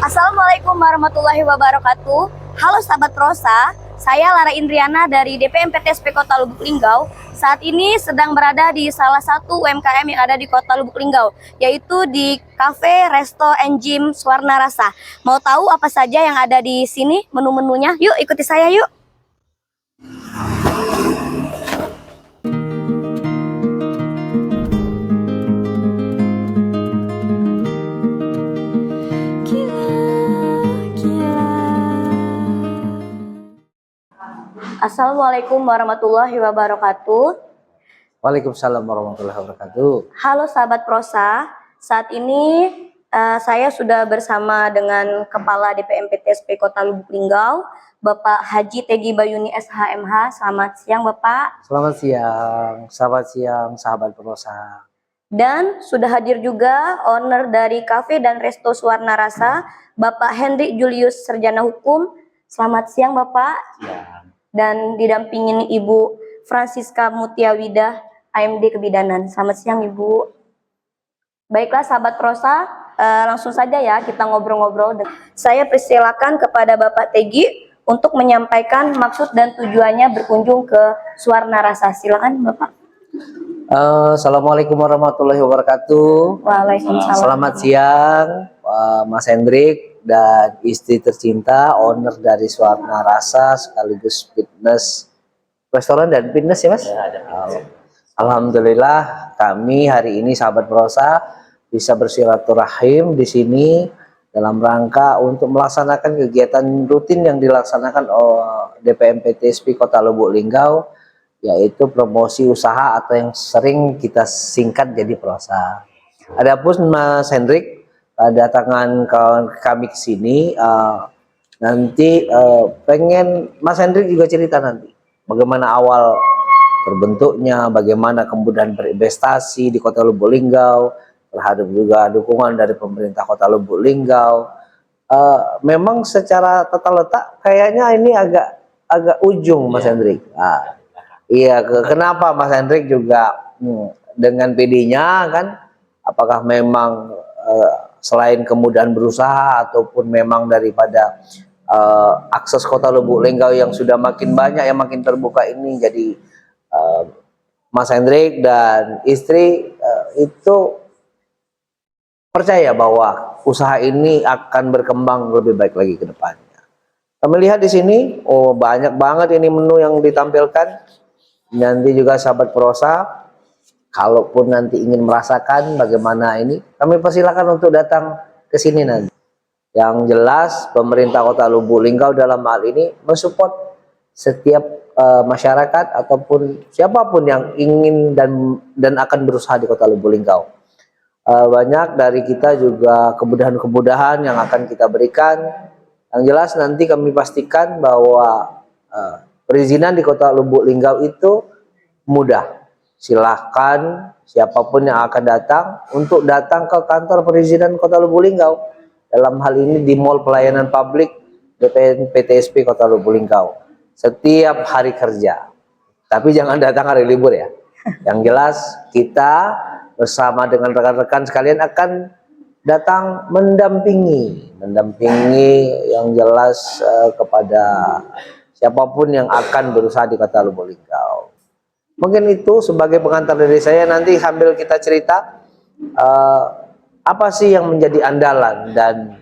Assalamualaikum warahmatullahi wabarakatuh. Halo sahabat prosa, saya Lara Indriana dari DPMPTSP Kota Lubuk Linggau. Saat ini sedang berada di salah satu UMKM yang ada di Kota Lubuk Linggau, yaitu di Cafe, Resto, and Gym Swarna Rasa. Mau tahu apa saja yang ada di sini, menu-menunya? Yuk ikuti saya yuk. Assalamualaikum warahmatullahi wabarakatuh. Waalaikumsalam warahmatullahi wabarakatuh. Halo sahabat prosa, saat ini saya sudah bersama dengan Kepala DPMPTSP Kota Lubuk Linggau, Bapak Haji Tegi Bayuni SHMH. Selamat siang Bapak. Selamat siang sahabat prosa. Dan sudah hadir juga owner dari Cafe dan Resto Swarna Rasa, Bapak Henry Julius Sarjana Hukum. Selamat siang Bapak. Siang. Dan didampingin Ibu Francisca Mutiawidah, AMD Kebidanan. Selamat siang Ibu. Baiklah sahabat prosa, langsung saja ya kita ngobrol-ngobrol. Saya persilakan kepada Bapak Tegi untuk menyampaikan maksud dan tujuannya berkunjung ke Swarna Rasa. Silakan Bapak. Assalamualaikum warahmatullahi wabarakatuh. Waalaikumsalam. Selamat siang Mas Hendrik dan istri tercinta, owner dari Swarna Rasa sekaligus fitness, restoran dan fitness ya Mas? Ya, ada fitness. Alhamdulillah kami hari ini sahabat prosa bisa bersilaturahim di sini dalam rangka untuk melaksanakan kegiatan rutin yang dilaksanakan oleh DPMPTSP Kota Lubuk Linggau, yaitu promosi usaha atau yang sering kita singkat jadi prosa. Adapun Mas Hendrik datangan kami ke sini nanti pengen Mas Hendrik juga cerita nanti bagaimana awal terbentuknya, bagaimana kemudian berinvestasi di Kota Lubuk Linggau, terhadap juga dukungan dari pemerintah Kota Lubuk Linggau. Memang secara tata letak kayaknya ini agak ujung Mas Hendrik. Iya, kenapa Mas Hendrik juga dengan PD-nya kan? Apakah memang selain kemudahan berusaha ataupun memang daripada akses Kota Lubuk Linggau yang sudah makin banyak, yang makin terbuka ini, jadi Mas Hendrik dan istri itu percaya bahwa usaha ini akan berkembang lebih baik lagi ke depannya. Kami lihat di sini, banyak banget ini menu yang ditampilkan. Nanti juga sahabat prosa, kalaupun nanti ingin merasakan bagaimana ini, kami persilakan untuk datang ke sini nanti. Yang jelas pemerintah Kota Lubuk Linggau dalam hal ini mensupport setiap masyarakat ataupun siapapun yang ingin dan akan berusaha di Kota Lubuk Linggau. Banyak dari kita juga kemudahan-kemudahan yang akan kita berikan. Yang jelas nanti kami pastikan bahwa perizinan di Kota Lubuk Linggau itu mudah. Silahkan siapapun yang akan datang untuk datang ke kantor perizinan Kota Lubuk Linggau. Dalam hal ini di Mall Pelayanan Publik DPMPTSP Kota Lubuk Linggau. Setiap hari kerja. Tapi jangan datang hari libur ya. Yang jelas kita bersama dengan rekan-rekan sekalian akan datang mendampingi yang jelas kepada siapapun yang akan berusaha di Kota Lubuk Linggau. Mungkin itu sebagai pengantar dari saya. Nanti sambil kita cerita apa sih yang menjadi andalan dan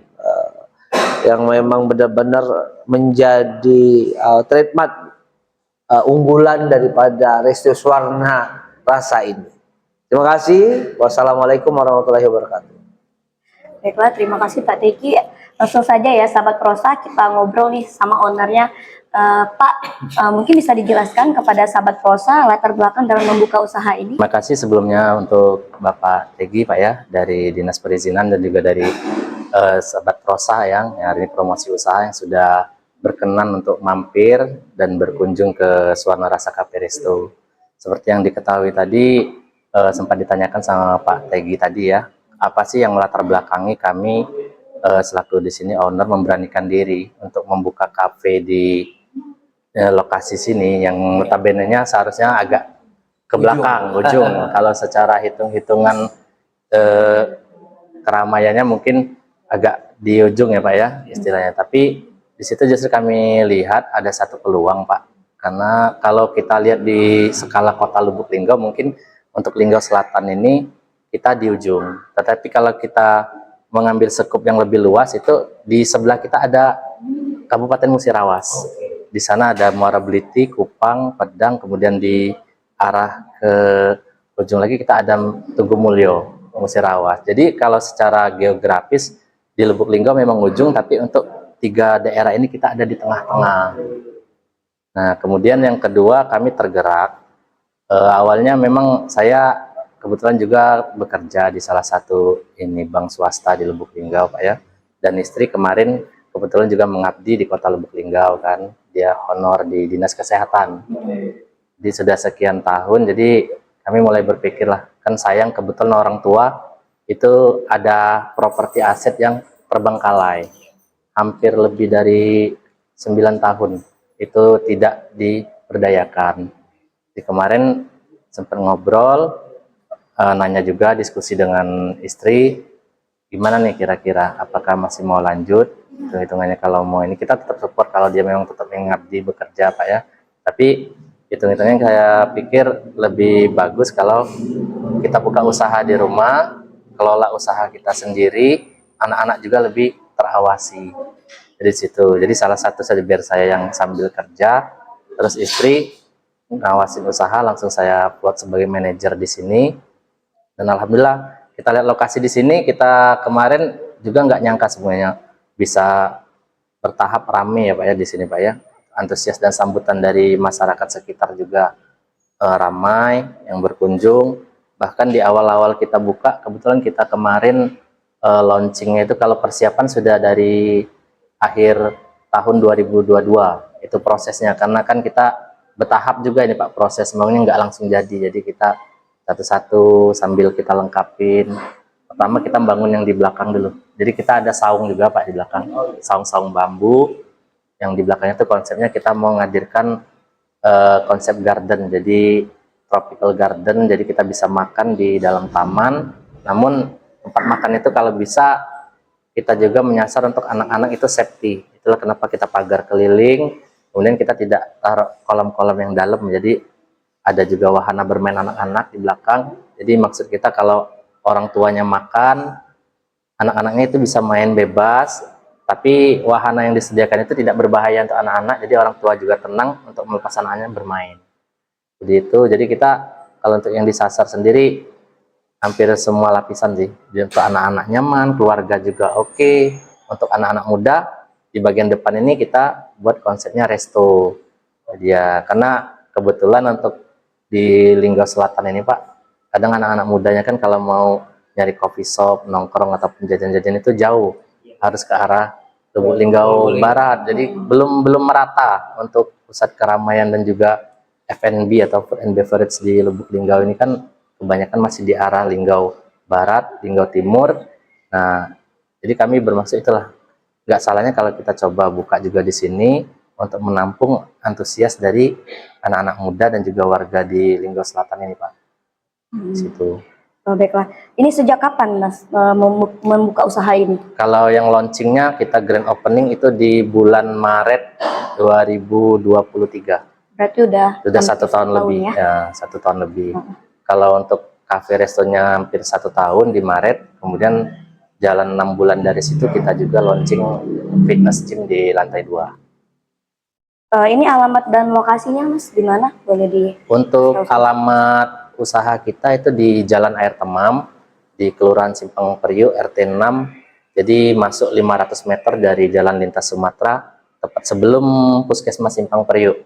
yang memang benar-benar menjadi trademark unggulan daripada Resto Swarna Rasa ini. Terima kasih. Wassalamualaikum warahmatullahi wabarakatuh. Baiklah, terima kasih Pak Teki. Langsung saja ya, sahabat prosa, kita ngobrol nih sama ownernya. Pak, mungkin bisa dijelaskan kepada sahabat prosa latar belakang dalam membuka usaha ini? Terima kasih sebelumnya untuk Bapak Tegi Pak ya, dari Dinas Perizinan dan juga dari sahabat prosa yang hari ini promosi usaha yang sudah berkenan untuk mampir dan berkunjung ke Suwarna Rasa Cafe Resto. Seperti yang diketahui tadi, sempat ditanyakan sama Pak Tegi tadi ya, apa sih yang melatar belakangi kami selaku di sini owner memberanikan diri untuk membuka kafe di lokasi sini yang notabene-nya seharusnya agak ke belakang, ujung. Kalau secara hitung-hitungan keramaiannya mungkin agak di ujung ya Pak ya istilahnya. Tapi di situ justru kami lihat ada satu peluang Pak. Karena kalau kita lihat di skala kota Lubuk Linggau mungkin untuk Linggau Selatan ini kita di ujung. Tetapi kalau kita mengambil skup yang lebih luas itu di sebelah kita ada Kabupaten Musirawas. Di sana ada Muara Beliti, Kupang, Pedang, kemudian di arah ke ujung lagi kita ada Tugu Mulyo, Musirawas. Jadi kalau secara geografis di Lubuk Linggau memang ujung, tapi untuk tiga daerah ini kita ada di tengah-tengah. Nah, kemudian yang kedua kami tergerak. Awalnya memang saya kebetulan juga bekerja di salah satu bank swasta di Lubuk Linggau Pak ya. Dan istri kemarin kebetulan juga mengabdi di kota Lubuk Linggau kan. Dia honor di Dinas Kesehatan. Jadi sudah sekian tahun, jadi kami mulai berpikir lah, kan sayang kebetulan orang tua itu ada properti aset yang terbengkalai. Hampir lebih dari 9 tahun itu tidak diberdayakan. Di kemarin sempat ngobrol, nanya juga diskusi dengan istri, gimana nih kira-kira, apakah masih mau lanjut? Hitung-hitungannya kalau mau ini kita tetap support kalau dia memang tetap mengabdi bekerja Pak ya. Tapi hitung-hitungannya saya pikir lebih bagus kalau kita buka usaha di rumah, kelola usaha kita sendiri, anak-anak juga lebih terawasi dari situ. Jadi salah satu saja biar saya yang sambil kerja, terus istri ngawasin usaha, langsung saya buat sebagai manajer di sini. Dan alhamdulillah kita lihat lokasi di sini, kita kemarin juga nggak nyangka semuanya bisa bertahap rame ya Pak ya di sini Pak ya. Antusias dan sambutan dari masyarakat sekitar juga ramai yang berkunjung. Bahkan di awal-awal kita buka, kebetulan kita kemarin launchingnya itu kalau persiapan sudah dari akhir tahun 2022 itu prosesnya, karena kan kita bertahap juga ini Pak, proses bangunnya nggak langsung jadi kita satu-satu sambil kita lengkapin. Pertama kita bangun yang di belakang dulu, jadi kita ada saung juga Pak di belakang, saung-saung bambu yang di belakangnya itu konsepnya kita mau menghadirkan konsep garden, jadi tropical garden, jadi kita bisa makan di dalam taman. Namun tempat makan itu kalau bisa kita juga menyasar untuk anak-anak itu safety. Itulah kenapa kita pagar keliling, kemudian kita tidak taruh kolam-kolam yang dalam, jadi ada juga wahana bermain anak-anak di belakang. Jadi maksud kita kalau orang tuanya makan, anak-anaknya itu bisa main bebas, tapi wahana yang disediakan itu tidak berbahaya untuk anak-anak, jadi orang tua juga tenang untuk melepas anaknya bermain. Jadi itu, jadi kita kalau untuk yang disasar sendiri hampir semua lapisan sih. Jadi untuk anak-anak nyaman, keluarga juga oke. Untuk anak-anak muda di bagian depan ini kita buat konsepnya resto. Jadi ya karena kebetulan untuk di Linggau Selatan ini Pak, kadang anak-anak mudanya kan kalau mau nyari coffee shop, nongkrong ataupun jajan-jajan itu jauh, harus ke arah Lubuk Linggau Barat. Jadi belum merata untuk pusat keramaian dan juga F&B atau food and beverage di Lubuk Linggau ini kan kebanyakan masih di arah Linggau Barat, Linggau Timur. Nah, jadi kami bermaksud itulah, nggak salahnya kalau kita coba buka juga di sini untuk menampung antusias dari anak-anak muda dan juga warga di Linggau Selatan ini Pak. Situ. Oh, baiklah. Ini sejak kapan Mas membuka usaha ini? Kalau yang launchingnya kita grand opening itu di bulan Maret 2023. Berarti udah 1 tahun lebih ya, 1 tahun lebih. Kalau untuk cafe restonya hampir 1 tahun di Maret, kemudian jalan 6 bulan dari situ kita juga launching fitness gym di lantai 2. Ini alamat dan lokasinya Mas di mana? Boleh di Untuk alamat usaha kita itu di Jalan Air Temam di Kelurahan Simpang Periuk RT 6 Jadi masuk 500 meter dari Jalan Lintas Sumatera, tepat sebelum Puskesmas Simpang Periuk.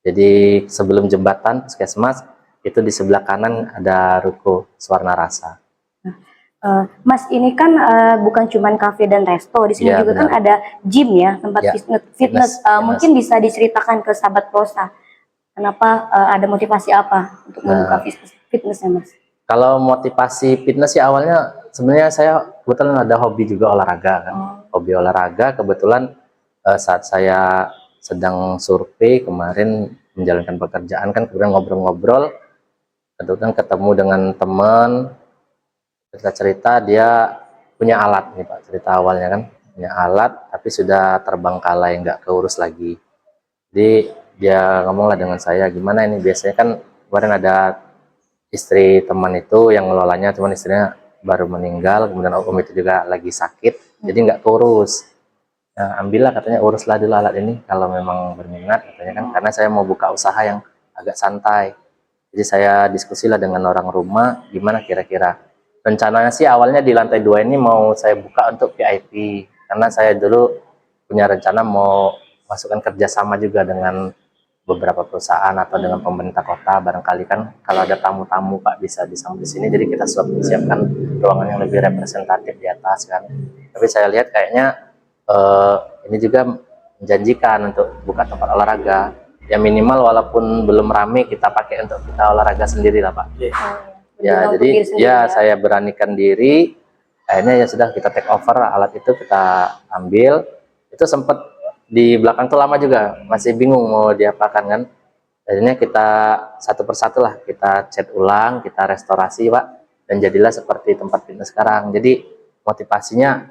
Jadi sebelum jembatan Puskesmas, itu di sebelah kanan ada ruko Swarna Rasa. Mas, ini kan bukan cuman kafe dan resto, di sini Ya, juga kan benar. ada gym ya, tempat Ya, fitness. fitness. Mungkin bisa diceritakan ke sahabat Prosa, kenapa ada motivasi apa untuk membuka fitnessnya, Mas? Kalau motivasi fitness sih awalnya sebenarnya saya kebetulan ada hobi juga olahraga kan. Hobi olahraga kebetulan saat saya sedang survei kemarin menjalankan pekerjaan kan kemudian ngobrol-ngobrol, kebetulan ketemu dengan teman, cerita-cerita dia punya alat nih Pak, cerita awalnya kan punya alat tapi sudah terbengkalai nggak keurus lagi. Jadi dia ngomonglah dengan saya, gimana ini biasanya kan kemarin ada istri teman itu yang ngelolanya, cuman istrinya baru meninggal, kemudian om itu juga lagi sakit, jadi nggak keurus. Nah, ambillah katanya, uruslah dulu alat ini kalau memang berminat katanya kan, karena saya mau buka usaha yang agak santai. Jadi saya diskusilah dengan orang rumah, gimana kira-kira. Rencananya sih awalnya di lantai 2 ini mau saya buka untuk VIP, karena saya dulu punya rencana mau masukkan kerjasama juga dengan beberapa perusahaan atau dengan pemerintah kota, barangkali kan kalau ada tamu-tamu Pak bisa disambut di sini, jadi kita siapkan ruangan yang lebih representatif di atas kan. Tapi saya lihat kayaknya ini juga menjanjikan untuk buka tempat olahraga ya, minimal walaupun belum rame kita pakai untuk kita olahraga sendiri lah Pak. Ya, jadi ya saya beranikan diri, akhirnya ya sudah kita take over alat itu, kita ambil. Itu sempat di belakang tuh lama juga masih bingung mau diapakan kan, akhirnya kita satu persatu lah kita cat ulang, kita restorasi Pak, dan jadilah seperti tempat fitness sekarang. Jadi motivasinya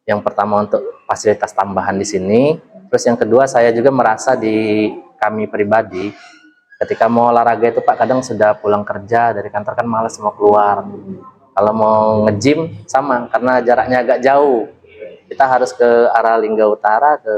yang pertama untuk fasilitas tambahan di sini, terus yang kedua saya juga merasa di kami pribadi ketika mau olahraga itu Pak, kadang sudah pulang kerja dari kantor kan malas mau keluar, kalau mau nge-gym sama karena jaraknya agak jauh, kita harus ke arah Lingga Utara, ke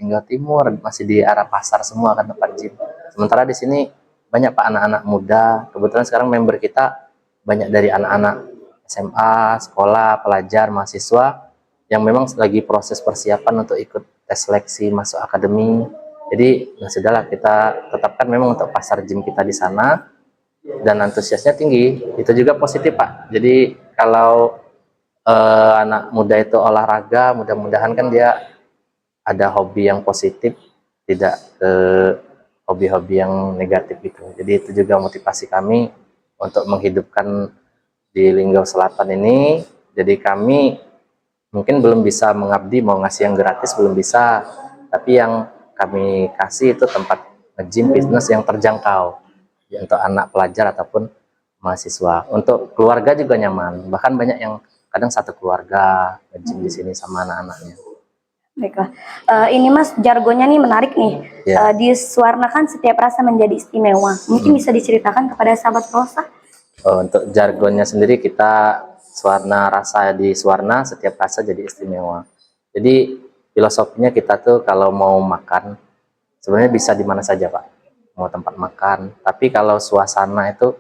Lingga Timur, masih di arah pasar semua kan tempat gym. Sementara di sini banyak Pak anak-anak muda, kebetulan sekarang member kita banyak dari anak-anak SMA, sekolah, pelajar, mahasiswa yang memang lagi proses persiapan untuk ikut tes seleksi masuk akademi. Jadi ya sudahlah, kita tetapkan memang untuk pasar gym kita di sana, dan antusiasnya tinggi, itu juga positif Pak. Jadi kalau anak muda itu olahraga, mudah-mudahan kan dia ada hobi yang positif, tidak hobi-hobi yang negatif gitu. Jadi itu juga motivasi kami untuk menghidupkan di Linggau Selatan ini. Jadi kami mungkin belum bisa mengabdi, mau ngasih yang gratis belum bisa, tapi yang kami kasih itu tempat nge-gym fitness yang terjangkau ya, untuk anak pelajar ataupun mahasiswa. Untuk keluarga juga nyaman, bahkan banyak yang kadang satu keluarga nge-gym di sini sama anak-anaknya. Baiklah, ini Mas jargonnya nih menarik nih. Ya. Di Swarna kan setiap rasa menjadi istimewa. Mungkin bisa diceritakan kepada sahabat Prosa? Untuk jargonnya sendiri kita Swarna Rasa, di Swarna setiap rasa jadi istimewa. Jadi filosofinya kita tuh kalau mau makan sebenarnya bisa di mana saja Pak, mau tempat makan, tapi kalau suasana itu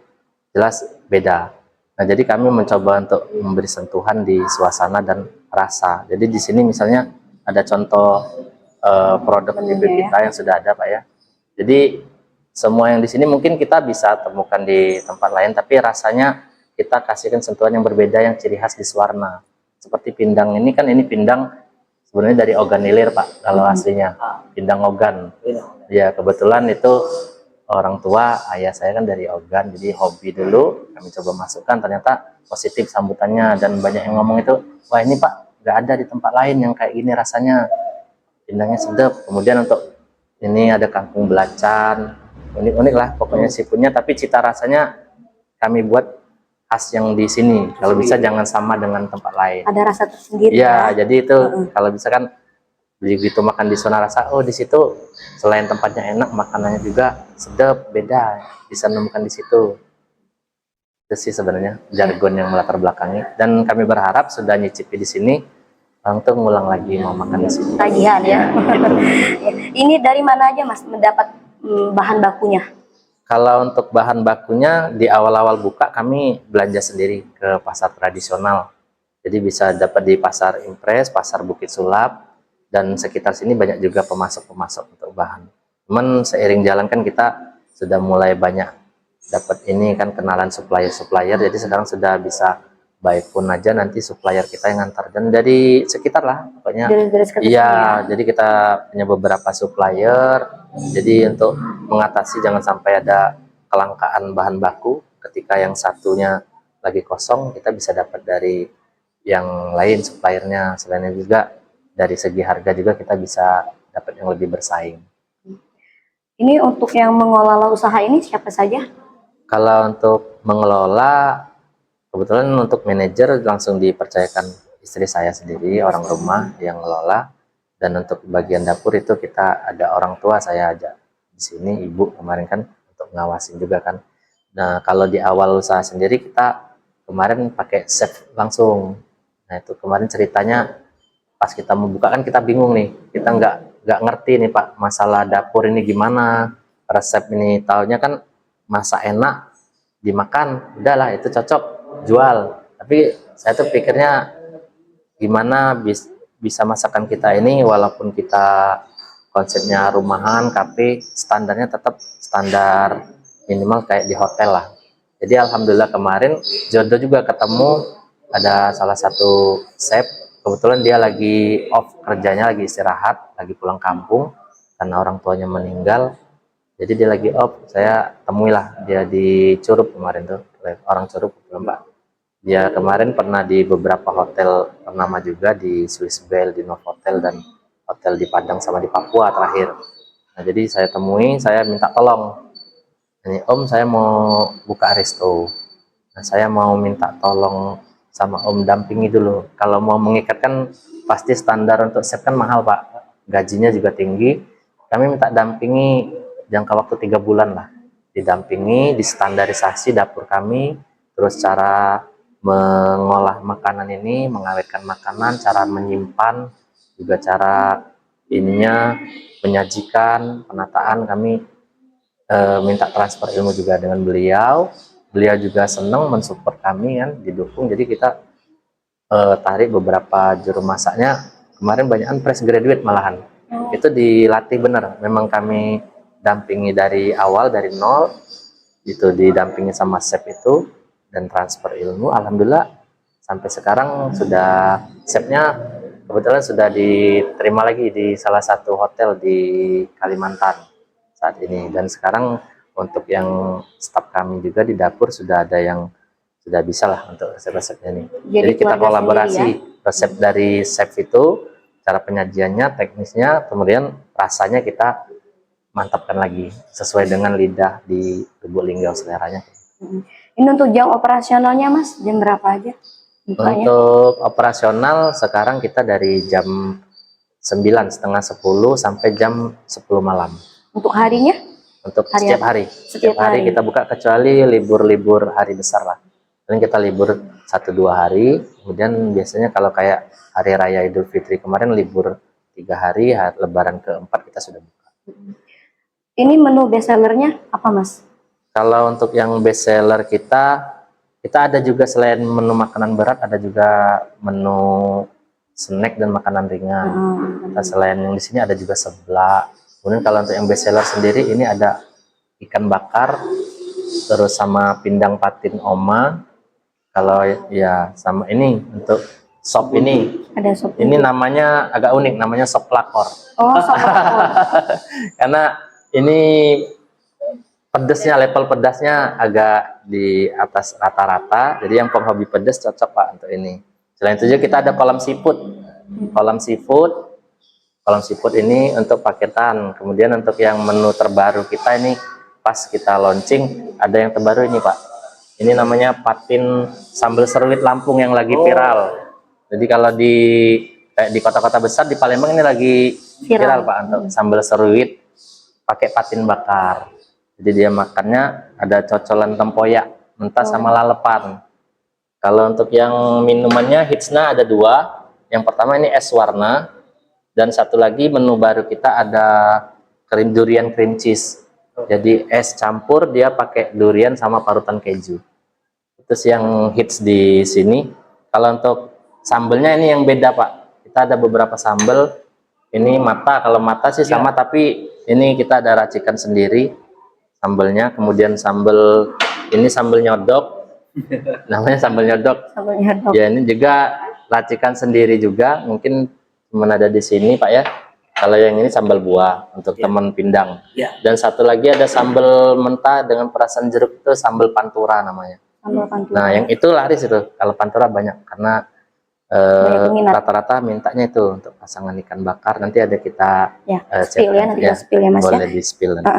jelas beda. Nah, jadi kami mencoba untuk memberi sentuhan di suasana dan rasa. Jadi di sini misalnya ada contoh produk TV kita yang sudah ada Pak ya. Jadi semua yang di sini mungkin kita bisa temukan di tempat lain, tapi rasanya kita kasihkan sentuhan yang berbeda, yang ciri khas di Swarna. Seperti pindang ini kan, ini pindang sebenarnya dari Ogan Ilir Pak, kalau aslinya pindang Ogan. Ya kebetulan itu orang tua ayah saya kan dari Ogan, jadi hobi dulu kami coba masukkan, ternyata positif sambutannya, dan banyak yang ngomong itu, wah ini Pak nggak ada di tempat lain yang kayak gini rasanya, pindangnya sedap. Kemudian untuk ini ada kangkung belacan, unik-unik lah pokoknya sipunya, tapi cita rasanya kami buat khas yang di sini. Kalau bisa jangan sama dengan tempat lain. Ada rasa tersendiri ya. ya. Jadi itu kalau bisa kan begitu makan di Swarna Rasa, oh di situ selain tempatnya enak, makanannya juga sedap, beda, bisa menemukan di situ. Itu sih sebenarnya jargon yang melatar belakangi, dan kami berharap sudah nyicipi di sini, orang tuh ngulang lagi mau makan di sini. Tagihan ya. Ini dari mana aja Mas mendapat bahan bakunya? Kalau untuk bahan bakunya di awal-awal buka kami belanja sendiri ke pasar tradisional. Jadi bisa dapat di Pasar Impres, Pasar Bukit Sulap, dan sekitar sini banyak juga pemasok-pemasok untuk bahan. Cuman seiring jalan kan kita sudah mulai banyak dapat ini kan kenalan supplier-supplier, jadi sekarang sudah bisa by phone aja nanti supplier kita yang ngantar, dan dari sekitar lah pokoknya. Dari sekitar sini Iya, ya. jadi kita punya beberapa supplier, jadi untuk mengatasi jangan sampai ada kelangkaan bahan baku ketika yang satunya lagi kosong, kita bisa dapat dari yang lain suppliernya. Selain itu juga dari segi harga juga kita bisa dapat yang lebih bersaing. Ini untuk yang mengelola usaha ini siapa saja? Kalau untuk mengelola, kebetulan untuk manajer langsung dipercayakan istri saya sendiri, orang rumah yang ngelola. Dan untuk bagian dapur itu kita ada orang tua saya aja di sini, ibu kemarin kan untuk ngawasin juga kan. Nah kalau di awal usaha sendiri kita kemarin pakai chef langsung. Nah itu kemarin ceritanya pas kita mau buka kan kita bingung nih, kita nggak ngerti nih Pak masalah dapur ini gimana, resep ini taunya kan masak enak dimakan udahlah itu cocok jual, tapi saya tuh pikirnya gimana bisa masakan kita ini walaupun kita konsepnya rumahan, kafe, standarnya tetap standar minimal kayak di hotel lah. Jadi alhamdulillah kemarin jodoh juga ketemu, ada salah satu chef, kebetulan dia lagi off kerjanya, lagi istirahat, lagi pulang kampung karena orang tuanya meninggal. Jadi dia lagi off, saya temuilah dia di Curup kemarin tuh, orang Curup Mbak. Dia kemarin pernah di beberapa hotel ternama juga, di Swiss Bell, di Novotel, dan hotel di Padang sama di Papua terakhir. Nah jadi saya temui, saya minta tolong, ini Om saya mau buka resto. Nah saya mau minta tolong sama Om dampingi dulu. Kalau mau mengikat kan pasti standar untuk chef kan mahal Pak, gajinya juga tinggi. Kami minta dampingi jangka waktu 3 bulan lah, didampingi, distandarisasi dapur kami, terus cara mengolah makanan ini, mengawetkan makanan, cara menyimpan, juga cara ininya menyajikan, penataan. Kami minta transfer ilmu juga dengan beliau. Beliau juga senang mensupport kami kan, didukung. Jadi kita tarik beberapa juru masaknya. Kemarin banyakan fresh graduate malahan. Itu dilatih bener. Memang kami dampingi dari awal, dari nol. Itu didampingi sama chef itu dan transfer ilmu. Alhamdulillah sampai sekarang sudah chefnya kebetulan sudah diterima lagi di salah satu hotel di Kalimantan saat ini. Dan sekarang untuk yang staf kami juga di dapur sudah ada yang sudah bisa lah untuk resep-resepnya ini. Jadi kita kolaborasi ya? Resep dari chef itu, cara penyajiannya, teknisnya, kemudian rasanya kita mantapkan lagi sesuai dengan lidah di Lubuk Linggau seleranya. Ini untuk jam operasionalnya Mas, jam berapa aja bukanya? Untuk operasional sekarang kita dari jam 9, setengah 10 sampai jam 10 malam. Untuk harinya? Untuk setiap hari. Setiap hari kita buka kecuali libur-libur hari besar lah. Paling kita libur 1-2 hari. Kemudian biasanya kalau kayak hari raya Idul Fitri kemarin libur 3 hari, lebaran keempat kita sudah buka. Ini menu best sellernya apa Mas? Kalau untuk yang best seller kita ada juga selain menu makanan berat, ada juga menu snack dan makanan ringan. Kita selain yang di sini ada juga seblak. Kemudian kalau untuk yang best seller sendiri ini ada ikan bakar, terus sama pindang patin oma. Kalau ya sama ini untuk sop ini. Ada sop. Ini namanya agak unik, namanya sop lakor. Oh, sop lakor. Karena ini pedesnya, level pedasnya agak di atas rata-rata, jadi yang penghobi pedas cocok Pak untuk ini. Selain itu juga kita ada kolam seafood. Kolam seafood ini untuk paketan. Kemudian untuk yang menu terbaru kita ini pas kita launching ada yang terbaru ini Pak. Ini namanya patin sambal seruit Lampung yang lagi viral. Jadi kalau di kota-kota besar di Palembang ini lagi viral Pak untuk sambal seruit pakai patin bakar. Jadi dia makannya ada cocolan tempoyak mentah sama lalepan. Kalau untuk yang minumannya hitsnya ada 2. Yang pertama ini es warna, dan satu lagi menu baru kita ada durian cream cheese. Jadi es campur dia pakai durian sama parutan keju. Itu yang hits di sini. Kalau untuk sambelnya ini yang beda Pak. Kita ada beberapa sambel. Ini mata, kalau mata sih sama, tapi ini kita ada racikan sendiri sambelnya. Kemudian sambel ini sambel nyodok, namanya sambel nyodok. Sambelnya dok. Ya ini juga racikan sendiri juga. Mungkin cuma ada di sini Pak ya. Kalau yang ini sambal buah untuk teman pindang. Dan satu lagi ada sambal mentah dengan perasan jeruk, itu sambal pantura namanya. Sambal pantura. Nah yang itu laris itu. Kalau pantura banyak karena rata-rata mintanya itu untuk pasangan ikan bakar. Nanti ada kita Ya, spill ya, nanti kita spill ya Mas ya. boleh di spill nanti.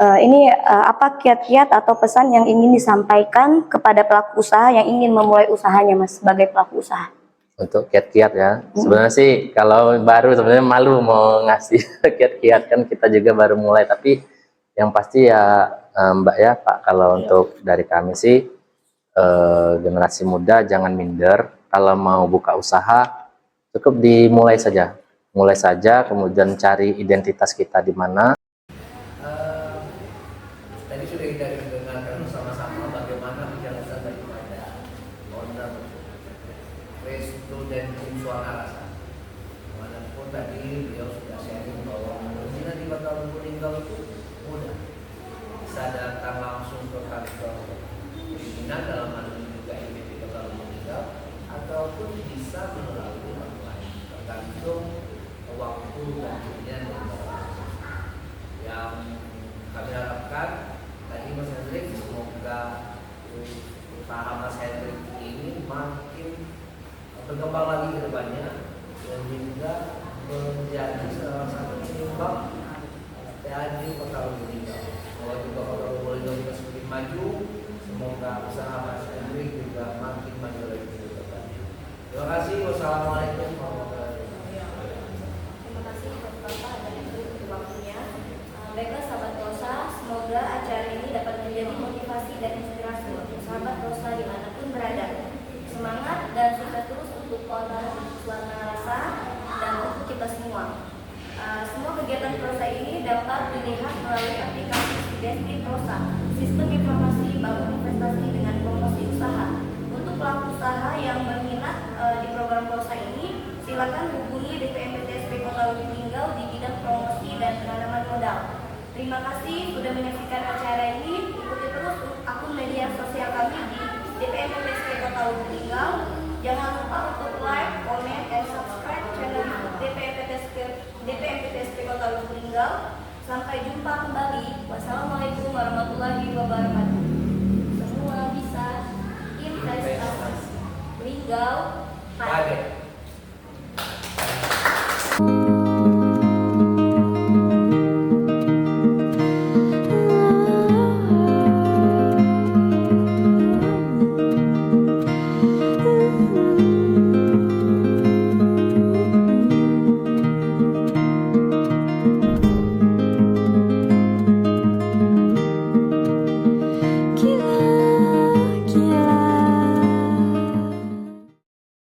Ini apa kiat-kiat atau pesan yang ingin disampaikan kepada pelaku usaha yang ingin memulai usahanya Mas sebagai pelaku usaha? Untuk kiat-kiat ya, sebenarnya sih kalau baru sebenarnya malu mau ngasih kiat-kiat, kan kita juga baru mulai. Tapi yang pasti ya Mbak ya Pak, kalau untuk dari kami sih generasi muda jangan minder. Kalau mau buka usaha cukup dimulai saja, kemudian cari identitas kita di mana. Tadi sudah kita dengarkan bersama-sama bagaimana penjelasan daripada owner Resto dan Tim Suara Rasa. Walaupun tadi beliau sudah sharing bahwa berzina di Kota Lubuk Linggau itu mudah, bisa datang langsung ke kantor pimpinan dalam hal ini juga IPP Kota Lubuk Linggau, ataupun bisa melalui online, tergantung waktu dan pilihan yang kami harapkan. Tadi Mas Hendrik, semoga usaha Mas Hendrik ini makin berkembang lagi ke depannya dan juga menjadi salah satu penyumbang PAD Kota Lubuk Linggau. Bahwa juga Kota Lubuk Linggau kita semakin maju, semoga usaha Mas Hendrik juga makin maju lagi ke depannya. Terima kasih. Wassalamualaikum warahmatullahi wabarakatuh. Terima kasih Bapak dan Ibu untuk waktunya. Baiklah sahabat Rosa, semoga acara ini dapat menjadi motivasi dan inspirasi untuk sahabat Rosa dimanapun berada. Semangat dan sukses terus untuk Kota Suara Rasa dan untuk kita semua. Semua kegiatan Rosa ini dapat dilihat melalui aplikasi Desktop Rosa, sistem informasi bangun investasi dengan promosi usaha. Untuk pelaku usaha yang berminat di program Rosa ini, silakan hubungi DPMPTSP Kota Lubuk Linggau di bidang promosi dan penanaman modal. Terima kasih sudah menyaksikan acara ini. Ikuti terus akun media sosial kami di DPMPTSP Kota Lubuk Linggau. Jangan lupa untuk like, comment, dan subscribe channel YouTube DPMPTSP Kota Lubuk Linggau. Sampai jumpa kembali. Wassalamualaikum warahmatullahi wabarakatuh. Semua bisa investasi. Linggau, Pade.